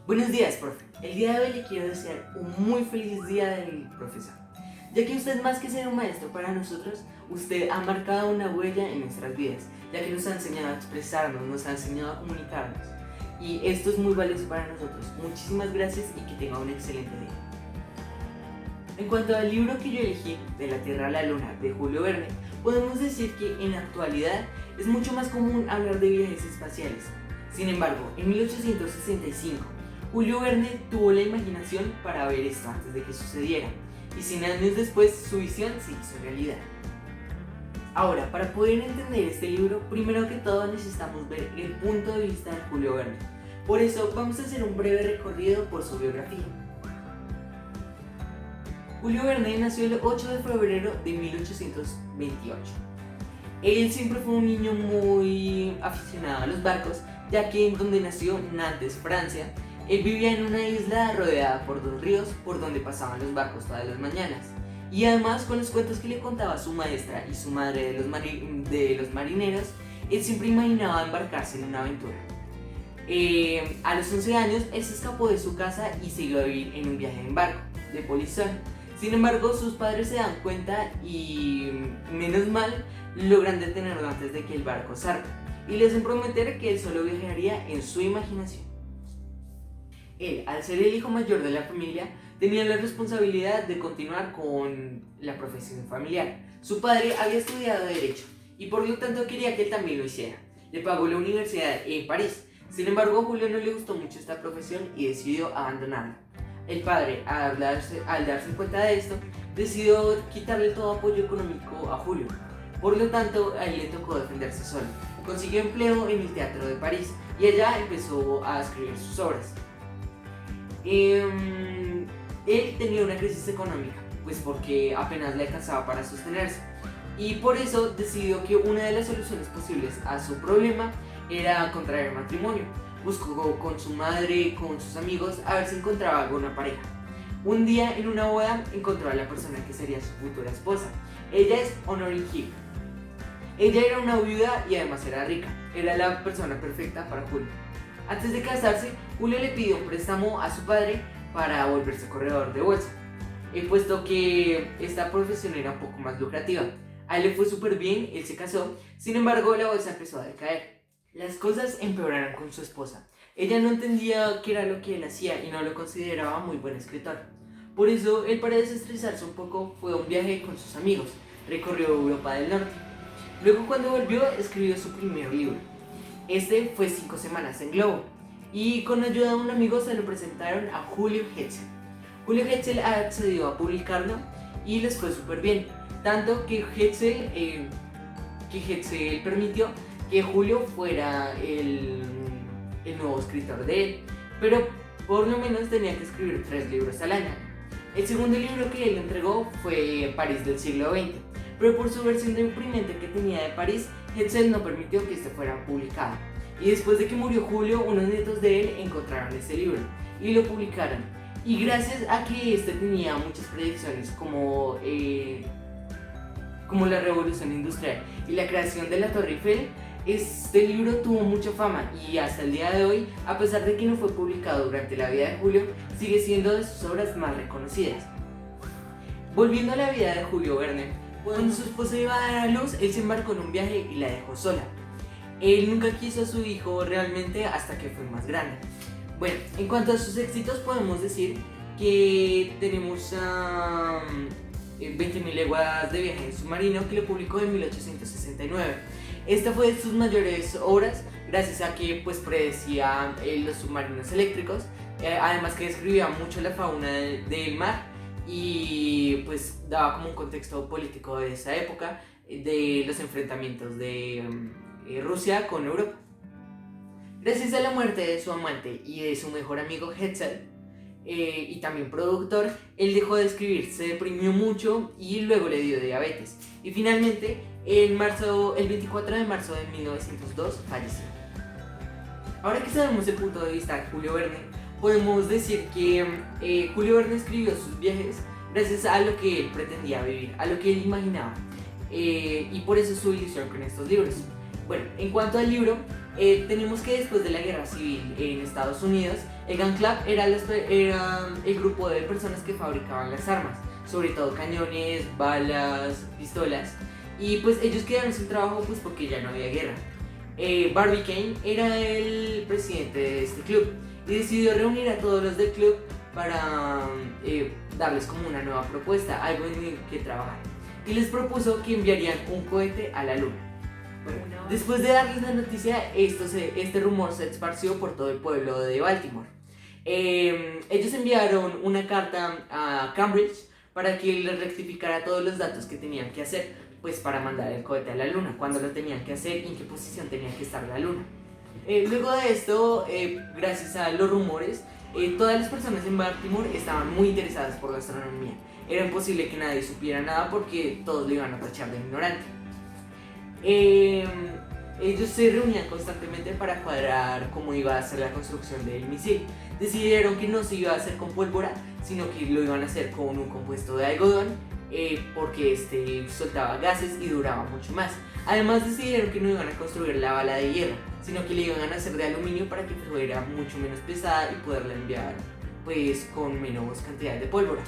Buenos días, profe. El día de hoy le quiero desear un muy feliz día del profesor, ya que usted más que ser un maestro para nosotros, usted ha marcado una huella en nuestras vidas, ya que nos ha enseñado a expresarnos, nos ha enseñado a comunicarnos. Y esto es muy valioso para nosotros. Muchísimas gracias y que tenga un excelente día. En cuanto al libro que yo elegí, De la Tierra a la Luna, de Julio Verne, podemos decir que en la actualidad es mucho más común hablar de viajes espaciales. Sin embargo, en 1865, Julio Verne tuvo la imaginación para ver esto antes de que sucediera, y 100 años después su visión se hizo realidad. Ahora, para poder entender este libro, primero que todo necesitamos ver el punto de vista de Julio Verne. Por eso vamos a hacer un breve recorrido por su biografía. Julio Verne nació el 8 de febrero de 1828. Él siempre fue un niño muy aficionado a los barcos, ya que en donde nació, Nantes, Francia, él vivía en una isla rodeada por dos ríos por donde pasaban los barcos todas las mañanas. Y además, con los cuentos que le contaba su maestra y su madre de los marineros, él siempre imaginaba embarcarse en una aventura. A los 11 años, él se escapó de su casa y se iba a vivir en un viaje en barco de polizón. Sin embargo, sus padres se dan cuenta y, menos mal, logran detenerlo antes de que el barco zarpe y le hacen prometer que él solo viajaría en su imaginación. Él, al ser el hijo mayor de la familia, tenía la responsabilidad de continuar con la profesión familiar. Su padre había estudiado Derecho y por lo tanto quería que él también lo hiciera. Le pagó la universidad en París. Sin embargo, a Julio no le gustó mucho esta profesión y decidió abandonarla. El padre, al darse cuenta de esto, decidió quitarle todo apoyo económico a Julio. Por lo tanto, a él le tocó defenderse solo. Consiguió empleo en el Teatro de París y allá empezó a escribir sus obras. Él tenía una crisis económica, pues porque apenas le alcanzaba para sostenerse. Y por eso decidió que una de las soluciones posibles a su problema era contraer matrimonio. Buscó con su madre y con sus amigos a ver si encontraba alguna pareja. Un día en una boda encontró a la persona que sería su futura esposa. Ella es Honorine Hill. Ella era una viuda y además era rica. Era la persona perfecta para Julio. Antes de casarse, Julio le pidió un préstamo a su padre para volverse corredor de bolsa, puesto que esta profesión era un poco más lucrativa. A él le fue súper bien, él se casó, sin embargo la bolsa empezó a decaer. Las cosas empeoraron con su esposa. Ella no entendía qué era lo que él hacía y no lo consideraba muy buen escritor. Por eso, él, para desestresarse un poco, fue a un viaje con sus amigos. Recorrió Europa del Norte. Luego, cuando volvió, escribió su primer libro. Este fue 5 semanas en globo. Y con ayuda de un amigo se lo presentaron a Julio Hetzel. Julio Hetzel accedió a publicarlo y les fue súper bien. Tanto que Hetzel permitió que Julio fuera el nuevo escritor de él, pero por lo menos tenía que escribir 3 libros al año. El segundo libro que él entregó fue París del siglo XX, pero por su versión deprimente que tenía de París, Hetzel no permitió que este fuera publicado. Y después de que murió Julio, unos nietos de él encontraron este libro y lo publicaron. Y gracias a que este tenía muchas predicciones como la revolución industrial y la creación de la Torre Eiffel, este libro tuvo mucha fama y hasta el día de hoy, a pesar de que no fue publicado durante la vida de Julio, sigue siendo de sus obras más reconocidas. Volviendo a la vida de Julio Verne, cuando su esposa iba a dar a luz, él se embarcó en un viaje y la dejó sola. Él nunca quiso a su hijo realmente hasta que fue más grande. Bueno, en cuanto a sus éxitos podemos decir que tenemos a 20.000 leguas de viaje en submarino, que lo publicó en 1869. Esta fue de sus mayores obras, gracias a que pues predecía los submarinos eléctricos, además que describía mucho la fauna del mar y pues daba como un contexto político de esa época, de los enfrentamientos de Rusia con Europa. Gracias a la muerte de su amante y de su mejor amigo Hetzel, y también productor, él dejó de escribir, se deprimió mucho y luego le dio diabetes. Y finalmente, el 24 de marzo de 1902, falleció. Ahora que sabemos el punto de vista de Julio Verne, podemos decir que Julio Verne escribió sus viajes gracias a lo que él pretendía vivir, a lo que él imaginaba. Y por eso su ilusión con estos libros. Bueno, en cuanto al libro, tenemos que después de la guerra civil en Estados Unidos, el Gun Club era el grupo de personas que fabricaban las armas, sobre todo cañones, balas, pistolas, y pues ellos quedaron sin trabajo pues porque ya no había guerra. Barbicane era el presidente de este club y decidió reunir a todos los del club para darles como una nueva propuesta, algo en el que trabajar, y les propuso que enviarían un cohete a la luna. Bueno, después de darles la noticia, este rumor se esparció por todo el pueblo de Baltimore. Ellos enviaron una carta a Cambridge para que les rectificara todos los datos que tenían que hacer, pues para mandar el cohete a la luna, cuándo lo tenían que hacer y en qué posición tenía que estar la luna. Luego de esto, gracias a los rumores, todas las personas en Baltimore estaban muy interesadas por la astronomía. Era imposible que nadie supiera nada porque todos lo iban a tachar de ignorante. Ellos se reunían constantemente para cuadrar cómo iba a ser la construcción del misil. Decidieron que no se iba a hacer con pólvora, sino que lo iban a hacer con un compuesto de algodón, porque este soltaba gases y duraba mucho más. Además decidieron que no iban a construir la bala de hierro, sino que la iban a hacer de aluminio para que fuera mucho menos pesada y poderla enviar pues con menos cantidad de pólvora.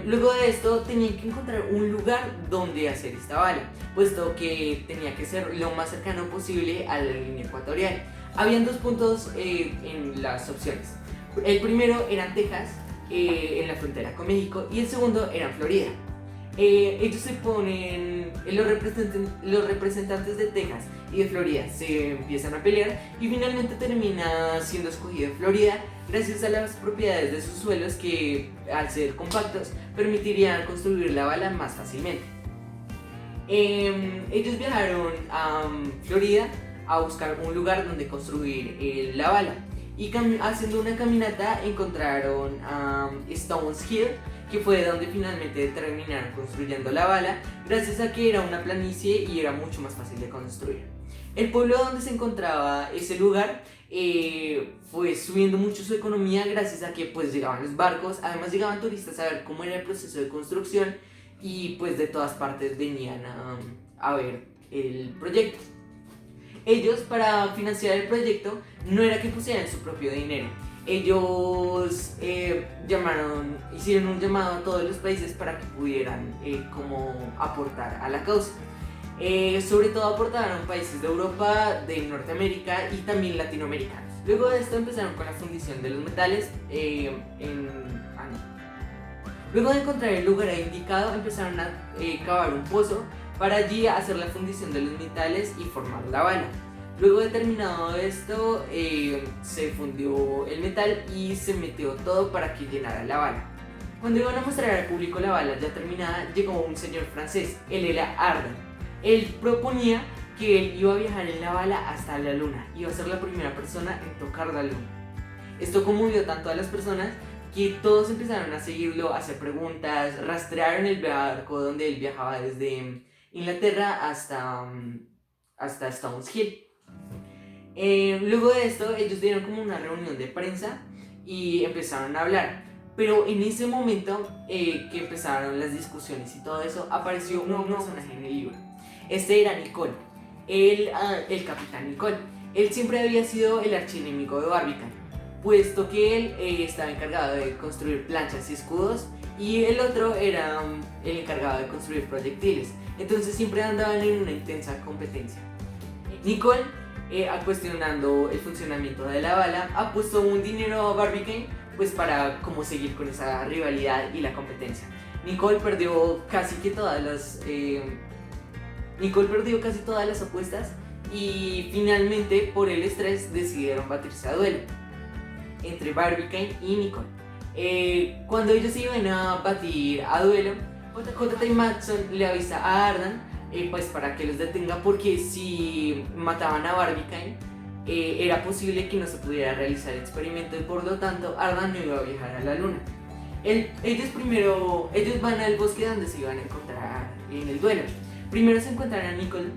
Luego de esto tenían que encontrar un lugar donde hacer esta bala, puesto que tenía que ser lo más cercano posible a la línea ecuatorial. Habían dos puntos en las opciones. El primero era Texas, en la frontera con México, y el segundo era Florida. Ellos se ponen, los representantes de Texas y de Florida se empiezan a pelear y finalmente termina siendo escogido Florida gracias a las propiedades de sus suelos que, al ser compactos, permitirían construir la bala más fácilmente. Ellos viajaron a Florida a buscar un lugar donde construir la bala y haciendo una caminata encontraron Stones Hill, que fue donde finalmente terminaron construyendo la bala, gracias a que era una planicie y era mucho más fácil de construir. El pueblo donde se encontraba ese lugar fue subiendo mucho su economía gracias a que pues llegaban los barcos, además llegaban turistas a ver cómo era el proceso de construcción y pues de todas partes venían a ver el proyecto. Ellos, para financiar el proyecto, no era que pusieran su propio dinero. Ellos hicieron un llamado a todos los países para que pudieran como aportar a la causa. Sobre todo aportaron países de Europa, de Norteamérica y también latinoamericanos. Luego de esto empezaron con la fundición de los metales Luego de encontrar el lugar indicado, empezaron a cavar un pozo para allí hacer la fundición de los metales y formar la bala. Luego de terminado esto, se fundió el metal y se metió todo para que llenara la bala. Cuando iban a mostrar al público la bala ya terminada, llegó un señor francés, él era Ardan. Él proponía que él iba a viajar en la bala hasta la luna, iba a ser la primera persona en tocar la luna. Esto conmovió tanto a las personas que todos empezaron a seguirlo, a hacer preguntas, rastrearon el barco donde él viajaba desde Inglaterra hasta Stones Hill. Luego de esto ellos dieron como una reunión de prensa y empezaron a hablar, pero en ese momento que empezaron las discusiones y todo eso, apareció un personaje en el libro. Este era Nicole, el capitán Nicole. Él siempre había sido el archienemigo de Barbicane, puesto que él estaba encargado de construir planchas y escudos y el otro era el encargado de construir proyectiles. Entonces siempre andaban en una intensa competencia. Nicole, cuestionando el funcionamiento de la bala, ha puesto un dinero a Barbicane pues para como seguir con esa rivalidad y la competencia. Nicole perdió casi todas las apuestas y finalmente por el estrés decidieron batirse a duelo entre Barbicane y Nicole. Cuando ellos se iban a batir a duelo, J.J. Maston le avisa a Ardan pues para que los detenga, porque si mataban a Barbicane era posible que no se pudiera realizar el experimento y por lo tanto Ardan no iba a viajar a la luna. Ellos van al bosque donde se iban a encontrar en el duelo. Primero se encuentran a Nicole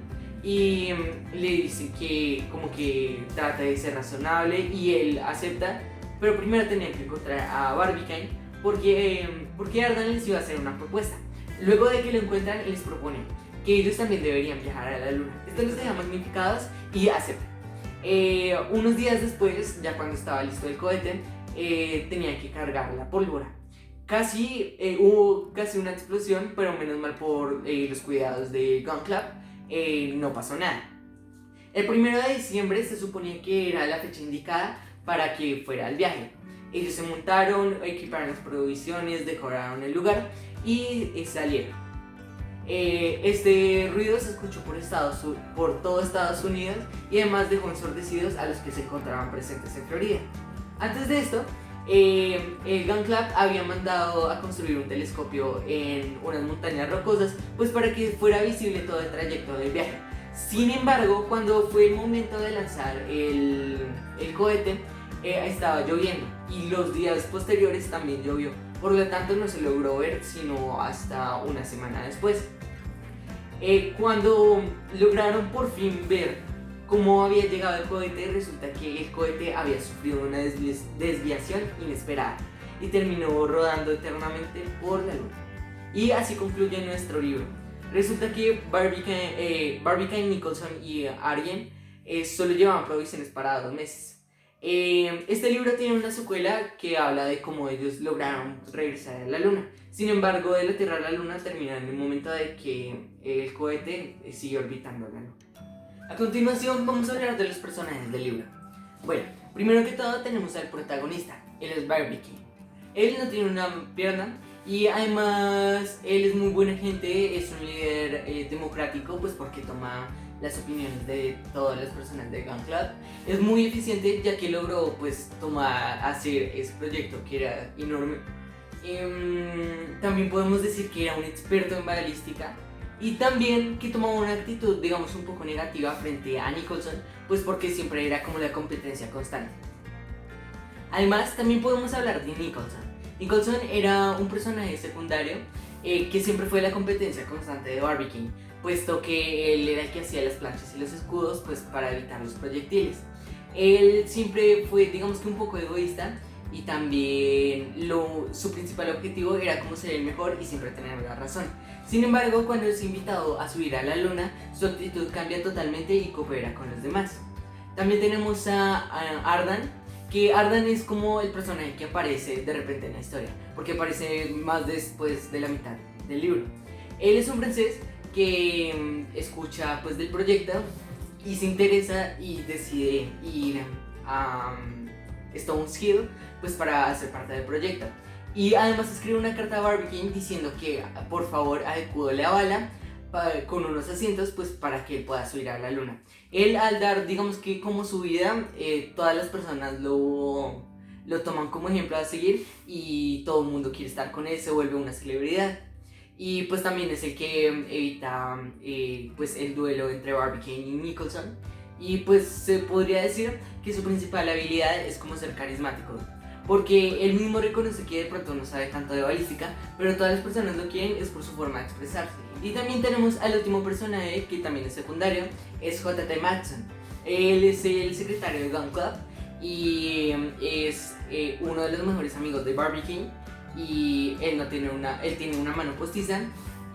y le dicen que como que trata de ser razonable y él acepta, pero primero tenían que encontrar a Barbicane porque Ardan les iba a hacer una propuesta. Luego de que lo encuentran, les propone que ellos también deberían viajar a la luna. Esto los deja magnificados y aceptan. Unos días después, ya cuando estaba listo el cohete, tenían que cargar la pólvora. Hubo casi una explosión, pero menos mal por los cuidados de Gun Club, no pasó nada. El 1 de diciembre se suponía que era la fecha indicada para que fuera el viaje. Ellos se montaron, equiparon las provisiones, decoraron el lugar y salieron. Este ruido se escuchó por todo Estados Unidos y además dejó ensordecidos a los que se encontraban presentes en Florida. Antes de esto, el Gun Club había mandado a construir un telescopio en unas montañas rocosas, pues para que fuera visible todo el trayecto del viaje. Sin embargo, cuando fue el momento de lanzar el cohete, estaba lloviendo y los días posteriores también llovió. Por lo tanto no se logró ver sino hasta una semana después. Cuando lograron por fin ver cómo había llegado el cohete, resulta que el cohete había sufrido una desviación inesperada y terminó rodando eternamente por la luna. Y así concluye nuestro libro. Resulta que Barbicane, Nicholson y Arjen solo llevaban provisiones para 2 meses. Este libro tiene una secuela que habla de cómo ellos lograron regresar a la luna. Sin embargo, de la Tierra a la luna termina en el momento de que el cohete sigue orbitando la luna. A continuación vamos a hablar de los personajes del libro. Bueno, primero que todo tenemos al protagonista, él es Barbicane. Él no tiene una pierna y además él es muy buena gente, es un líder democrático, pues porque toma las opiniones de todas las personas de Gun Club. Es muy eficiente ya que logró pues hacer ese proyecto que era enorme. También podemos decir que era un experto en balística y también que tomaba una actitud digamos un poco negativa frente a Nicholson, pues porque siempre era como la competencia constante. Además también podemos hablar de Nicholson. Nicholson era un personaje secundario que siempre fue la competencia constante de Barbicane, puesto que él era el que hacía las planchas y los escudos pues para evitar los proyectiles. Él siempre fue digamos que un poco egoísta y también su principal objetivo era como ser el mejor y siempre tener la razón. Sin embargo, cuando es invitado a subir a la luna, su actitud cambia totalmente y coopera con los demás. También tenemos a Ardan, que Ardan es como el personaje que aparece de repente en la historia, porque aparece más después de la mitad del libro. Él es un francés que escucha pues del proyecto y se interesa y decide ir a Stones Hill pues para hacer parte del proyecto. Y además escribe una carta a Barbicane diciendo que por favor adecúe la bala con unos asientos pues para que él pueda subir a la luna. Él al dar digamos que como su vida, todas las personas lo toman como ejemplo a seguir y todo el mundo quiere estar con él, se vuelve una celebridad. Y pues también es el que evita pues el duelo entre Barbicane y Nicholson. Y pues se podría decir que su principal habilidad es como ser carismático, porque él mismo reconoce que de pronto no sabe tanto de balística, pero todas las personas lo quieren es por su forma de expresarse. Y también tenemos al último personaje que también es secundario, es J.T. Maston. Él es el secretario de Gun Club y es uno de los mejores amigos de Barbicane, y él tiene una mano postiza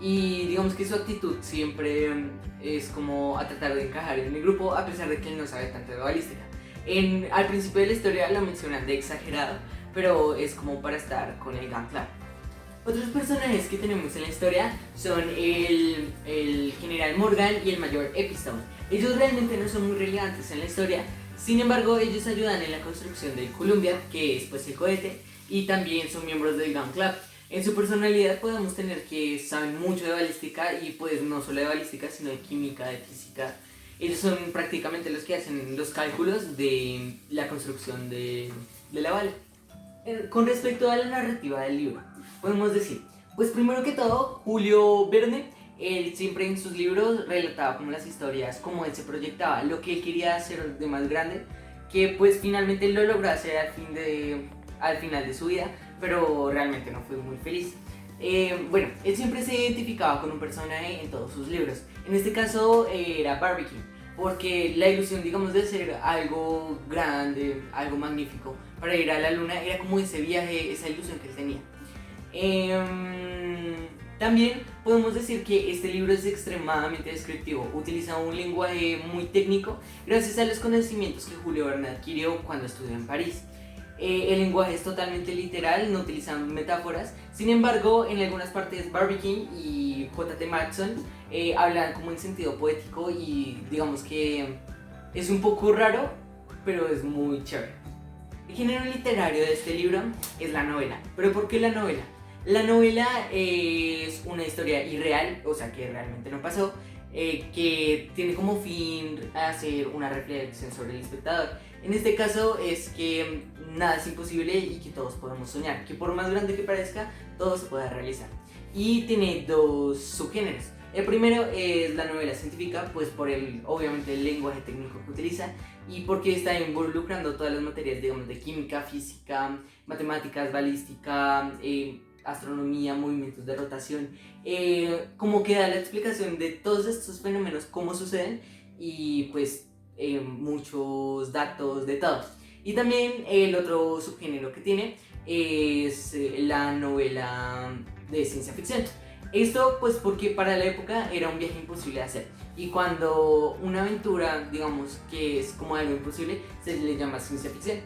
y digamos que su actitud siempre es como a tratar de encajar en el grupo a pesar de que él no sabe tanto de balística. Al principio de la historia lo mencionan de exagerado, pero es como para estar con el Gun Club. Otros personajes que tenemos en la historia son el general Morgan y el mayor Epistone. Ellos realmente no son muy relevantes en la historia, sin embargo ellos ayudan en la construcción del Columbia, que es pues el cohete, y también son miembros del Gun Club. En su personalidad podemos tener que saben mucho de balística y pues no solo de balística sino de química, de física. Ellos son prácticamente los que hacen los cálculos de la construcción de la bala. Con respecto a la narrativa del libro, podemos decir, pues primero que todo, Julio Verne, él siempre en sus libros relataba como las historias, cómo él se proyectaba, lo que él quería hacer de más grande, que pues finalmente lo logró hacer al final de su vida, pero realmente no fue muy feliz. Bueno, él siempre se identificaba con un personaje en todos sus libros. En este caso era Barbicane, porque la ilusión, digamos, de hacer algo grande, algo magnífico para ir a la luna era como ese viaje, esa ilusión que él tenía. También podemos decir que este libro es extremadamente descriptivo, utiliza un lenguaje muy técnico gracias a los conocimientos que Julio Verne adquirió cuando estudió en París. El lenguaje es totalmente literal, no utilizan metáforas. Sin embargo, en algunas partes Barbie King y J.T. Maston hablan como en sentido poético y digamos que es un poco raro, pero es muy chévere. El género literario de este libro es la novela. ¿Pero por qué la novela? La novela es una historia irreal, o sea que realmente no pasó, que tiene como fin hacer una reflexión sobre el espectador. En este caso es que nada es imposible y que todos podemos soñar, que por más grande que parezca, todo se puede realizar. Y tiene dos subgéneros. El primero es la novela científica, pues por obviamente el lenguaje técnico que utiliza y porque está involucrando todas las materias, digamos, de química, física, matemáticas, balística, astronomía, movimientos de rotación, como que da la explicación de todos estos fenómenos, cómo suceden y pues muchos datos de todo. Y también el otro subgénero que tiene es la novela de ciencia ficción. Esto pues porque para la época era un viaje imposible de hacer y cuando una aventura digamos que es como algo imposible se le llama ciencia ficción.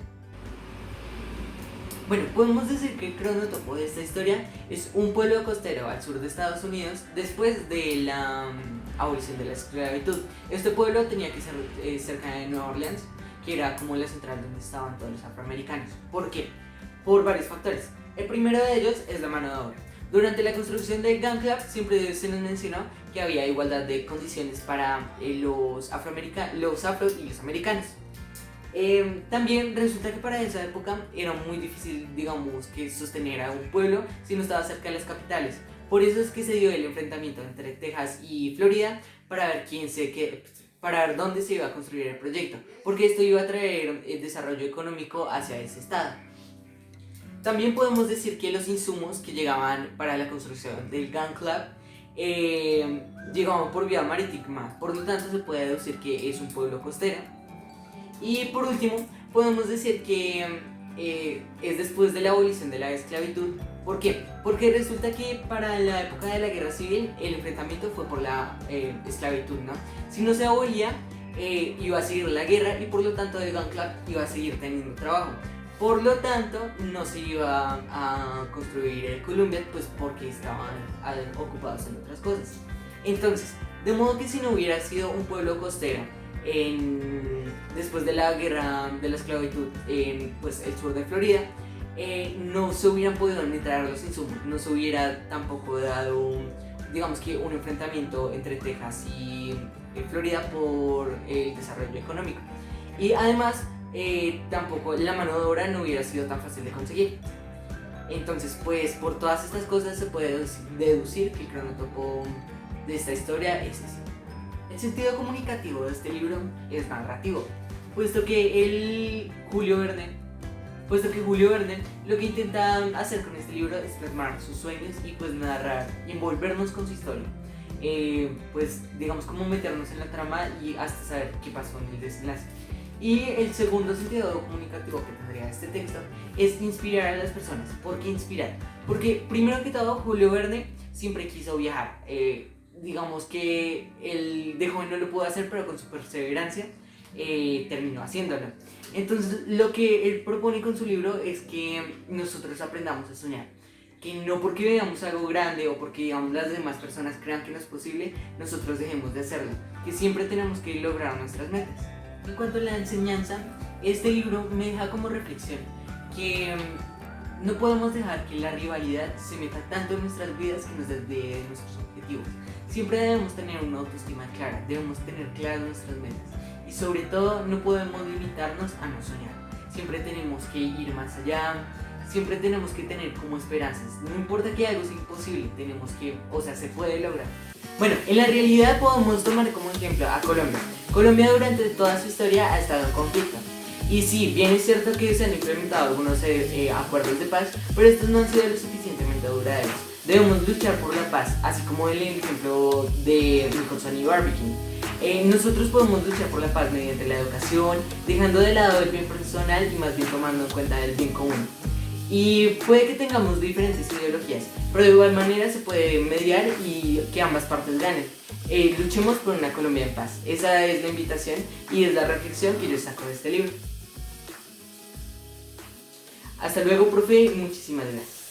Bueno, podemos decir que el cronotopo de esta historia es un pueblo costero al sur de Estados Unidos después de la abolición de la esclavitud. Este pueblo tenía que ser cerca de Nueva Orleans, que era como la central donde estaban todos los afroamericanos. ¿Por qué? Por varios factores. El primero de ellos es la mano de obra. Durante la construcción del Gun Club siempre se nos mencionó que había igualdad de condiciones para los afro y los americanos. También resulta que para esa época era muy difícil, digamos, que sostener a un pueblo si no estaba cerca de las capitales. Por eso es que se dio el enfrentamiento entre Texas y Florida para ver para ver dónde se iba a construir el proyecto, porque esto iba a traer el desarrollo económico hacia ese estado. También podemos decir que los insumos que llegaban para la construcción del Gun Club llegaban por vía marítima, por lo tanto se puede deducir que es un pueblo costero. Y por último, podemos decir que es después de la abolición de la esclavitud. ¿Por qué? Porque resulta que para la época de la guerra civil el enfrentamiento fue por la esclavitud, ¿no? Si no se abolía, iba a seguir la guerra y por lo tanto el Gun Club iba a seguir teniendo trabajo. Por lo tanto, no se iba a construir el Columbia, pues porque estaban ocupados en otras cosas. Entonces, de modo que si no hubiera sido un pueblo costero después de la guerra de la esclavitud en pues, el sur de Florida, no se hubieran podido entrar los insumos, no se hubiera tampoco dado digamos que un enfrentamiento entre Texas y Florida por el desarrollo económico. Y además tampoco la mano de obra no hubiera sido tan fácil de conseguir. Entonces pues por todas estas cosas se puede deducir que el cronotopo de esta historia es así. El sentido comunicativo de este libro es narrativo, puesto que Julio Verne lo que intenta hacer con este libro es plasmar sus sueños y pues narrar y envolvernos con su historia. Pues digamos como meternos en la trama y hasta saber qué pasó en el desenlace. Y el segundo sentido comunicativo que tendría este texto es inspirar a las personas. ¿Por qué inspirar? Porque primero que todo Julio Verne siempre quiso viajar. Digamos que él de joven no lo pudo hacer, pero con su perseverancia terminó haciéndolo. Entonces lo que él propone con su libro es que nosotros aprendamos a soñar, que no porque veamos algo grande o porque digamos las demás personas crean que no es posible, nosotros dejemos de hacerlo, que siempre tenemos que lograr nuestras metas. En cuanto a la enseñanza, este libro me deja como reflexión que no podemos dejar que la rivalidad se meta tanto en nuestras vidas que nos desvíe de nuestros objetivos. Siempre debemos tener una autoestima clara, debemos tener claras nuestras metas y sobre todo no podemos limitarnos a no soñar. Siempre tenemos que ir más allá, siempre tenemos que tener como esperanzas. No importa que algo sea imposible, se puede lograr. Bueno, en la realidad podemos tomar como ejemplo a Colombia. Colombia durante toda su historia ha estado en conflicto. Y sí, bien es cierto que se han implementado algunos acuerdos de paz, pero estos no han sido lo suficientemente duraderos. Debemos luchar por la paz, así como el ejemplo de Nicholson y Barbie King. Nosotros podemos luchar por la paz mediante la educación, dejando de lado el bien personal y más bien tomando en cuenta el bien común. Y puede que tengamos diferentes ideologías, pero de igual manera se puede mediar y que ambas partes ganen. Luchemos por una Colombia en paz. Esa es la invitación y es la reflexión que yo saco de este libro. Hasta luego, profe. Muchísimas gracias.